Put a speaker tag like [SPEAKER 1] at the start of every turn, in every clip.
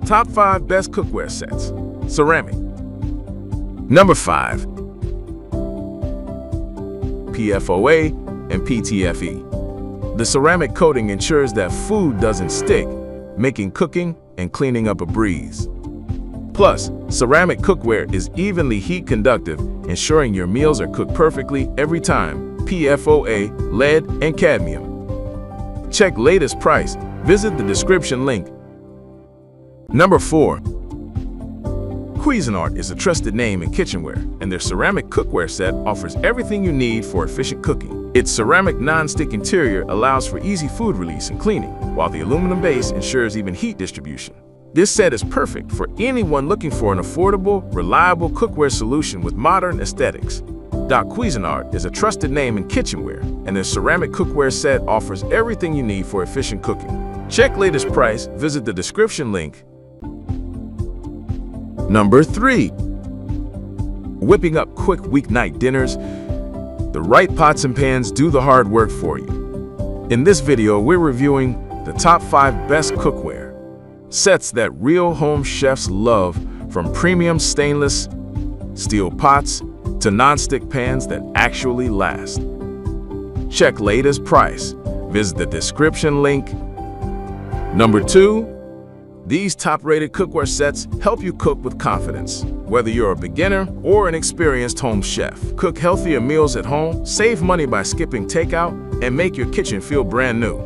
[SPEAKER 1] Top 5 Best Cookware Sets. Ceramic. Number 5. PFOA and PTFE. The ceramic coating ensures that food doesn't stick, making cooking and cleaning up a breeze. Plus, ceramic cookware is evenly heat conductive, ensuring your meals are cooked perfectly every time. PFOA, lead, and cadmium. Check latest price. Visit the description link. Number 4. Cuisinart is a trusted name in kitchenware, and their ceramic cookware set offers everything you need for efficient cooking. Its ceramic non-stick interior allows for easy food release and cleaning, while the aluminum base ensures even heat distribution. This set is perfect for anyone looking for an affordable, reliable cookware solution with modern aesthetics. Cuisinart is a trusted name in kitchenware, and their ceramic cookware set offers everything you need for efficient cooking. Check latest price, visit the description link. Number 3. Whipping up quick weeknight dinners. The right pots and pans do the hard work for you. In this video, we're reviewing the top 5 best cookware sets that real home chefs love, from premium stainless steel pots to non-stick pans that actually last. Check latest price. Visit the description link. Number 2. These top-rated cookware sets help you cook with confidence. Whether you're a beginner or an experienced home chef, cook healthier meals at home, save money by skipping takeout, and make your kitchen feel brand new.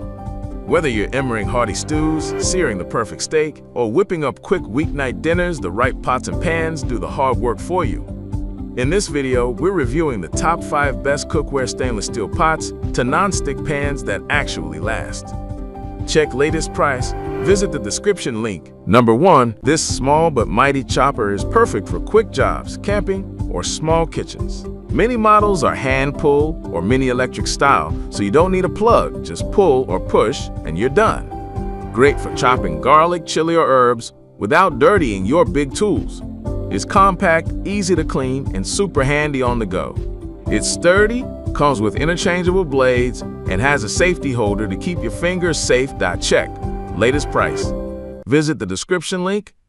[SPEAKER 1] Whether you're simmering hearty stews, searing the perfect steak, or whipping up quick weeknight dinners, the right pots and pans do the hard work for you. In this video, we're reviewing the top 5 best cookware stainless steel pots to non-stick pans that actually last. Check latest price. Visit the description link. Number 1. This small but mighty chopper is perfect for quick jobs, camping, or small kitchens. Many models are hand-pull or mini-electric style, so you don't need a plug. Just pull or push, and you're done. Great for chopping garlic, chili, or herbs without dirtying your big tools. It's compact, easy to clean, and super handy on the go. It's sturdy, comes with interchangeable blades, and has a safety holder to keep your fingers safe. Check latest price. Visit the description link.